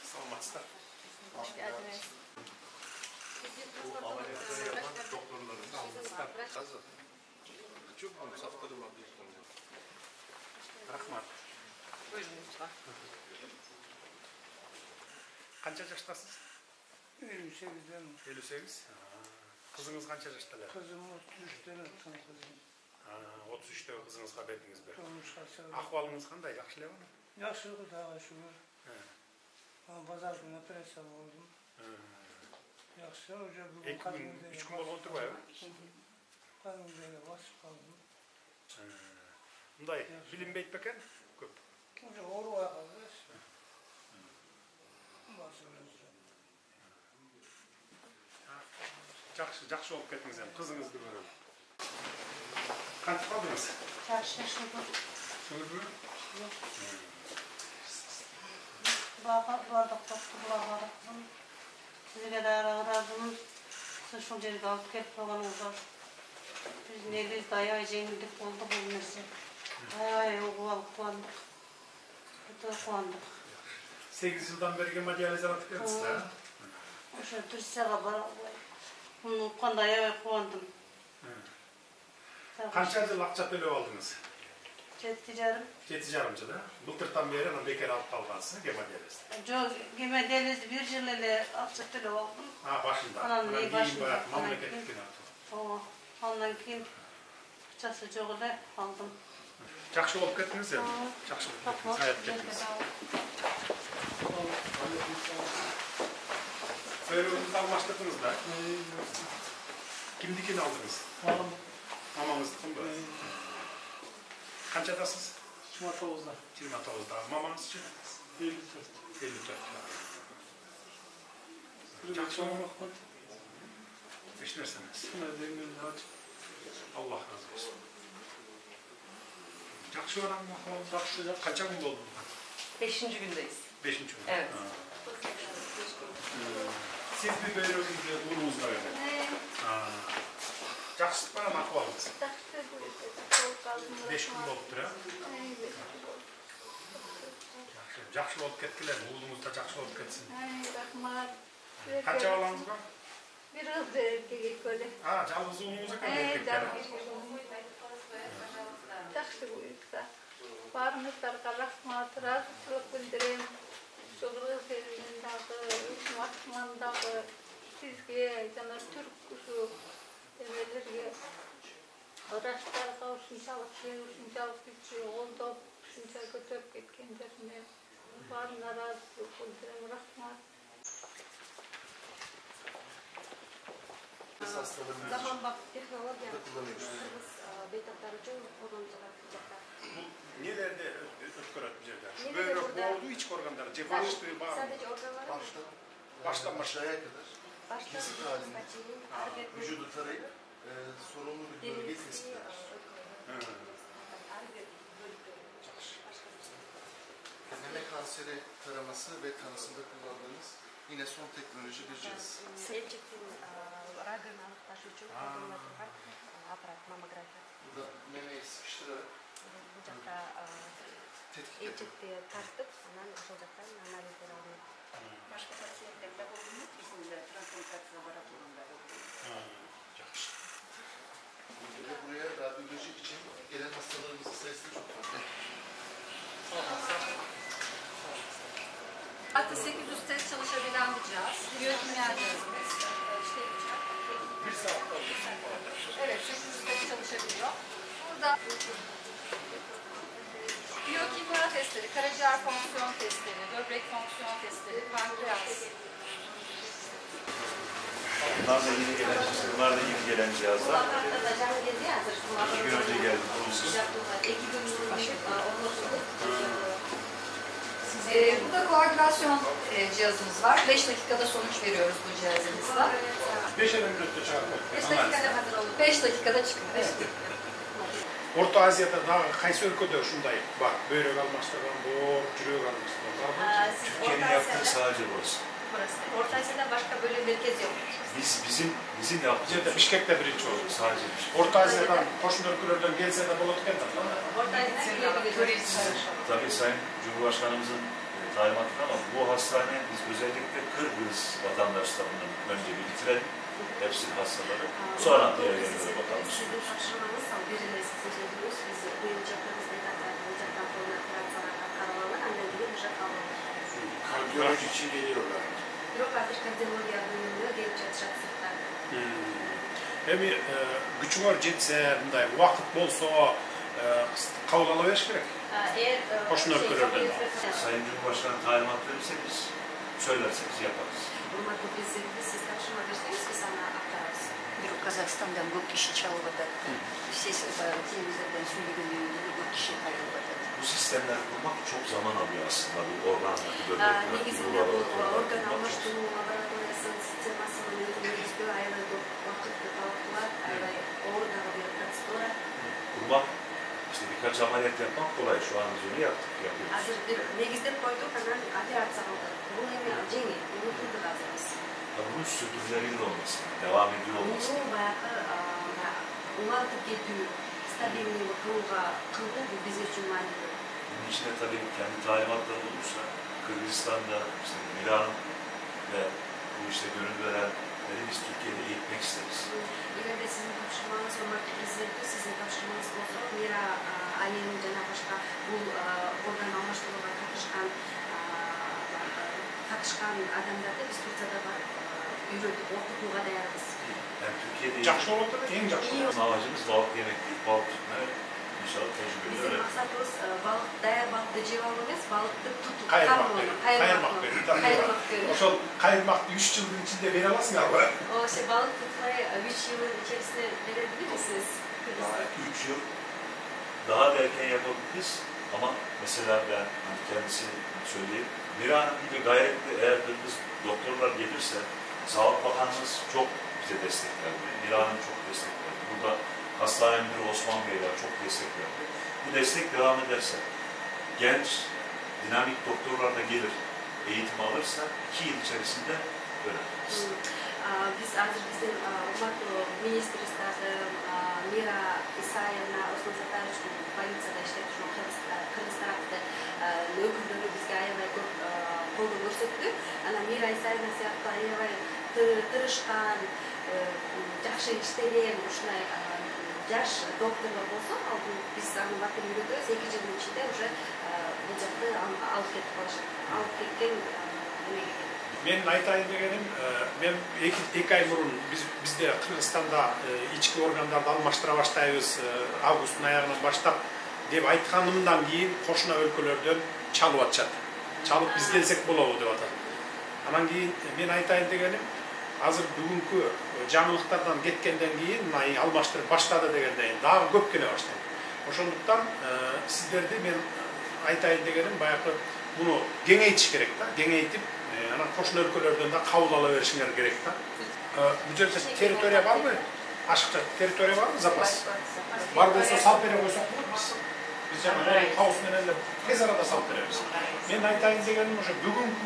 Salmaçlar. Hoş geldiniz. Bu ameliyatları yapan doktorların salmaçlar. Hazır. Çok mu? Saftadım abi. Rahmat. Buyurun lütfen. Kaç yaştasınız? 58'den 58. Kızınız kaç yaştalar? kızım 33'ten ötken kızım. 33'te kızınızga berdiniz be. Olmuş hasar. Ahvalınız qanday? Yaxşılab mı? Yaxşılığı daha şükür. Ama pazar günü operasyon oldum. Yaxşı hoca bugün 2 gün, 3 gün bolğon turbayı mı? Kadınlara basıp kaldım. Bunday bilinbeyt beken köp. Hoca oruğa kaldı. Basın özür. Жақсы болып кеттіңіз енді, қызыңызды көріп. Қантып қалдыңыз? Şaşırdım. Сіңірді ме? Yok. Bardak doktorluğa baraktım. Sizge de aradım. Siz şu жерге alıp kelip koyganыңızda. Biz negiz daya жеңилдик болду бул нерсе. Аябай угуп алып кубандык. Өтө кубандык. 8 yıldan beri hemodiyaliz alıp geldiniz de. Ошо Турцияга бара албай. Муну укканда аябай кубандым. Qancha yıl ақша төлеп алдыңыз? 7,5. 7,5 жылда. Былтыртан бері ана бекер алып қалғансыз гемодиализді. Жок, гемодиализди 1 жыл эле акча төлөп алдым. Башында. Анан Анан кейін баягы мамлекеттик Ооба. Андан кийин акчасы жок эле алдым. Жақсы болып кеттіңіз енді. Жақсы болып кеттіңіз. Аяп кеттіңіз. Söylüyorsunuz almıştırdınız da. Kimdikini aldınız? Mamamızdıkın mı? Kaçadasınız? 29'da. 29'da. Mamanız için? 54. 54. Жақсы olmak. Eşlerseniz. Şuna Allah razı olsun. Жақсы öğrenmek oldu. Жақсы. Kaça gün oldu? 5. gündeyiz. 5. gün. Evet. Siz bir böyle ödünce uğrunuzda öyle. Жақсы var ama ahvalınız. 5 gün oldu ya. Жақсы болып кеткілер, уğrunuzda жақсы болып кетсін. Kaça oğlanız var? Bir kız erkek öyle. Жалғыз ұлыңыз екен еркектер. Жақсы бұйырса. Барыңыздарға рахмат, разылық білдіремін. Шұғыл ферминдағы, Османдағы сізге, жана түркүші демелерге, ораштарға ушунчалык кичи колдоп, ушунча көтөрүп кеткендерине баарына ыраазычылык билдирем. Рахмат. Zaman bak teknoloji Kırgız beytaklar için kullanıcılar kucaklar. Bu nelerde ötkörät bu жерде? Böyle boğdu iç organları, başlığı bağlı. Sadece organları mı? Baştan aşağıya kadar Başta kesik halinde vücudu tarayıp sorunlu bir bölgeyi tespit eder. Meme kanseri taraması ve tanısında kullandığımız yine son teknoloji bir cihaz. Selçuk'un ragını alıp taşı için kullanılan aparat mamografi. Burada memeyi sıkıştırarak Bucakta elçikte tartıp ondan ocaktan analizleri alınır. Başka pasiyentlerde bulunmuş, bizim de transplantasyon laboratuvarında ve buraya radyoloji için gelen hastalarımızın sayısı çok fazla. Artı 800 test çalışabilen bir cihaz. Biyokimya cihazımız. bir saatte olur. Evet, 800 test çalışabiliyor. Burada biyokimya testleri, karaciğer fonksiyon testleri, böbrek fonksiyon testleri, pankreas. Bunlar da yeni gelen cihazlar. Bunlardan da can geldi ya. 2 gün önce geldi. Burada koagülasyon cihazımız var. 5 dakikada sonuç veriyoruz bu cihazımızla. 5 minütte çarpı. 5 dakikada çıkıyor. Orta Aziyada dagы kayсы өлkөдө ушундай бар? Böyrek almaштырган бор, жүрөк almaштырган бар mı? Türkiye'nin yaptığı sadece burası. Burası. Orta Asya'da başka böyle merkez yok. Bizim yaptığımız Bizde Bişkek'te birinci oldu. sadece bir şey. Orta Asya'dan, koşun ülkelerden gelse de bolot geldi. Orta Asya'da gidebiliriz. Tabii Sayın Cumhurbaşkanımızın talimatı ama bu hastane biz özellikle Kırgız vatandaşlarının önce bir bitirelim. Hepsinin hastaları. Sonra diğer yerlere bakalım. Sizin topşırmanız al, birine sizin sözünüz, biz bu yaptığımız ocaktan sonra operasyonlar karalanır, annem gibi uşak kalmalar. Kardiyoloji için geliyorlar. Yok artık kardiyologiya bölümünde gelip çatışat sırtlar. Эми күчүңөр жетсе, мындай убакыт болсо, кабыл ала бериш керек. Eğer Koşun ülkelerden. Sayın Cumhurbaşkanı talimat verirse biz, söylerse biz yaparız. Hurmatlı prezidenti, siz topşırma verseniz biz sana aktarırız. Бирок Казакстандан көп киши чалып атат. Все телевизордон сүйлөгөнү көп киши кайрылып атат. Bu sistemleri kurmak çok zaman alıyor aslında. Bu organdaki Негизинде бул орган алмаштыруу лабораториясынын системасынын өзүндө аябай көп убакыт талап кылат, аябай оор дагы бир процедура. kurmak, işte birkaç ameliyat yapmak kolay. Şu an biz onu yapıyoruz. Азыр бир негиздеп койдук, анан операция кылдык. Бул эми жеңил, унутулдук азыр биз. Bunun sürdürülebilir olması, devam ediyor olması. Муну баягы улантып кетүү, стабилдүү кылууга кылды, бул биз үчүн маанилүү. Bunun içinde tabii kendi talimatları olursa, Kırgızistan'da işte İran ve bu işte gönül verenleri biz Türkiye'de eğitmek isteriz. Эгер де сиздин тапшырмаңыз, урматтуу президенттик, сиздин тапшырмаңыз болсо, Мира айынын жана башка бул орган алмаштырууга катышкан адамдарды биз Турцияда барып үйрөтүп, окутууга даярбыз. Yani Türkiye'de Жакшы болот эле, эң жакшы. amacımız balık yemek değil, balık tutmaya inşallah tecrübeli Биздин öğretmek. максатыбыз даяр балыкты жеп алуу эмес, балыкты тутуп, Кайырмак кармоо, берүү. кайырмак берүү. Ошол кайырмакты 3 жылдын ичинде бере аласыңарбы? Ошо балык тутмай 3 жылдын içerisinde verebilir misiniz? 3 yıl daha da erken yapabiliriz ama mesela ben hani kendisi söyleyeyim. Mira'nın gibi gayretli eğer Kırgız doktorlar gelirse Sağlık Bakanımız çok bize destek verdi. Mira'nın çok destek verdi. Burada hastane müdürü Osman Bey var, çok destek verdi. Bu destek devam ederse genç, dinamik doktorlar da gelir, eğitim alırsa 2 yıl içerisinde öğreniriz. Biz азыр биздин урматтуу министрлерди Мира Исаевна, Осмон Сатаевичтин больницада иштеп жүргөн кыргыз тараптын өкүлдөрү бизге аябай көп колдоо көрсөттү. Анан Мира Исаевна сыяктуу аябай тырышкан, жакшы иштеген ушундай жаш докторлор болсо, биз аны баатыр үйрөтөбүз, 2 жылдын ичинде уже бул жакты алып кетип калышат. Алып кеткен эмеге. Менин айтайын дегеним, мен 2 ай мурун бизде Кыргызстанда ички органдарды алмаштыра баштайбыз, августтун аягынан баштап деп айтканымдан кийин кошуна өлкөлөрдөн чалып атышат. Чалып биз келсек болобу деп атат. Анан кийин мен айтайын дегеним, азыр бүгүнкү жаңылыктардан кеткенден кийин мына алмаштырып баштады дегенден дагы көп келе баштайт. Ошондуктан сиздерди мен айтайын дегеним, баягы муну кеңейтиш керек да, кеңейтип анан кошун өлкөлөрдөн да кабыл ала беришиңер керек да. Бул жерде территория барбы? Ашыкча территория барбы? Запас. Бар болсо салып бере койсок болот биз. Биз жана хаус менен эле тез арада салып беребиз. Мен айтайын дегеним ошо бүгүнкү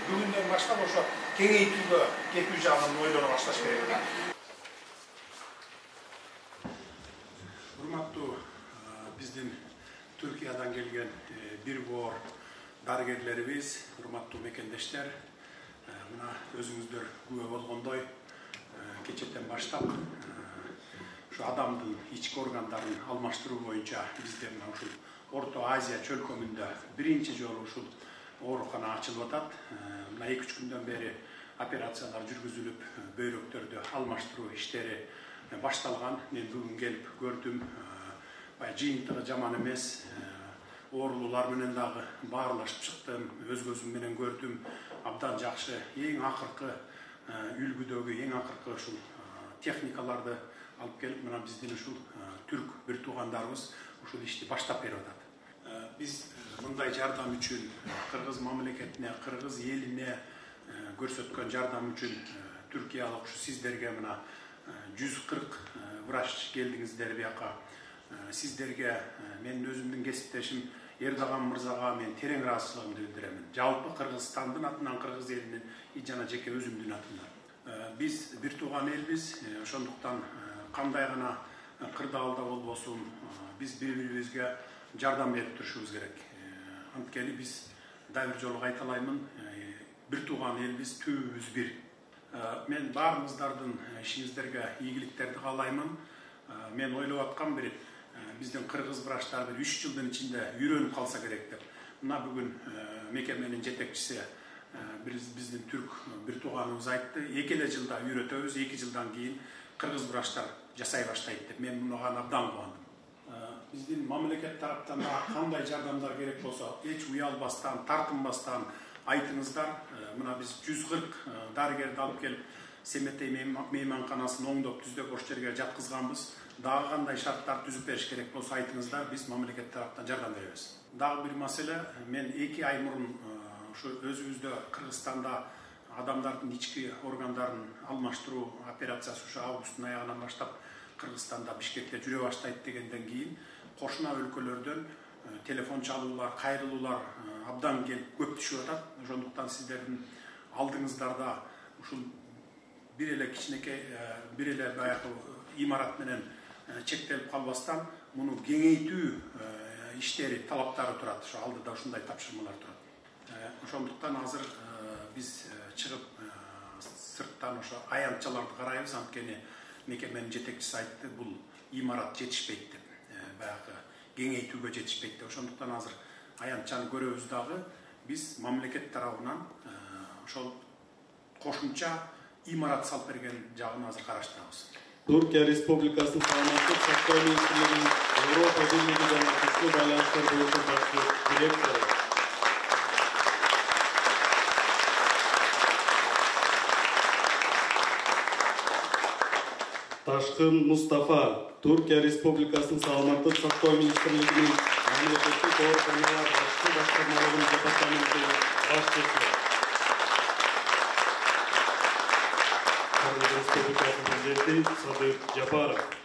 күндөн баштап ошо кеңейтүүгө кетүү жагын ойлоно башташ керек да. Урматтуу биздин Түркиядан келген бир боор дарыгерлерибиз, урматтуу мекендештер, мына өзүңүздөр күбө болгондой кечетен баштап ушу адамдын ички органдарын алмаштыруу боюнча бизде мына ушул Орто Азия чөлкөмүндө биринчи жолу ушул оорукана ачылып атат. Мына 2-3 күндөн бери операциялар жүргүзүлүп, бөйрөктөрдү алмаштыруу иштери башталган. Мен бүгүн келип көрдүм. Бай жыйынтыгы жаман эмес. Оорулуулар менен дагы баарлашып чыктым, өз көзүм менен көрдүм. Абдан жакшы, эң акыркы үлгүдөгү, эң акыркы ушул техникаларды алып келип, мына биздин ушул түрк бир туугандарыбыз ушул ишти баштап берип атат. Биз мындай жардам үчүн кыргыз мамлекетине, кыргыз элине көрсөткөн жардам үчүн Түркиялык ушу сиздерге мына 140 врач келдиңиздер бияка. Сиздерге мен өзүмдүн кесиптешим Эрдоган мырзага мен терең ыраазычылыгымды билдирем. Жалпы Кыргызстандын атынан, кыргыз элинин жана жеке өзүмдүн атынан. Биз бир тууган элбиз, ошондуктан кандай гана кырдаалда болбосун, биз бири-бирибизге жардам берип турушубуз керек. Анткени биз дагы бир жолу кайталаймын, бир тууган элбиз, түбүбүз бир. Мен баарыңыздардын ишиңиздерге ийгиликтерди каалаймын. Мен ойлоп аткам бир биздин кыргыз врачтар бир 3 жылдын ичинде үйрөнүп калса керек деп. Мына бүгүн мекеменин жетекчиси биздин түрк бир тууганыбыз айтты. 2 эле жылда үйрөтөбүз, 2 жылдан кийин кыргыз врачтар жасай баштайт деп. Мен муну абдан кубандым. Биздин мамлекет тараптан кандай жардамдар керек болсо, эч уялбастан, тартынбастан айтыңыздар. Мына биз 140 дарыгерди алып келип Семетей мейманканасын оңдоп түздөк ош жерге жаткызганбыз. Дагы кандай шарттар түзүп бериш керек болсо айтыңыздар, биз мамлекет тараптан жардам беребиз. Дагы бир маселе, мен 2 ай мурун ушу өзүбүздө Кыргызстанда адамдардын ички органдарын алмаштыруу операциясы ушу августтун аягынан баштап Кыргызстанда Бишкекте жүрө баштайт дегенден кийин кошуна өлкөлөрдөн телефон чалуулар, кайрылуулар абдан келип көп түшүп атат. Ошондуктан сиздердин алдыңыздарда ушул бир эле кичинекей, бир эле баягы имарат менен чектелип калбастан муну кеңейтүү иштери, талаптары турат. Ошо алдыда ушундай тапшырмалар турат. Ошондуктан азыр биз чыгып сырттан ошо аянтчаларды карайбыз, анткени мекеменин жетекчиси айтты, бул имарат жетишпейт деп, баягы кеңейтүүгө жетишпейт деп. Ошондуктан азыр аянтчаны көрөбүз дагы, биз мамлекет тарабынан ошол кошумча имарат салып берген жагын азыр караштырабыз. Türkiye Respublikası'nın Sağlamlık Saktör Ministrliği'nin Avrupa Birliği ile Kısmı Baylanışlar Bölümü Başkanı Direktörü. Taşkın Mustafa, Türkiye Respublikası'nın Sağlamlık Saktör Ministrliği'nin Memleketli Organlar Başkanı Başkanlarının Departamentinin Başkanı. Respublikası'nın Prezidenti Sadık Japarov.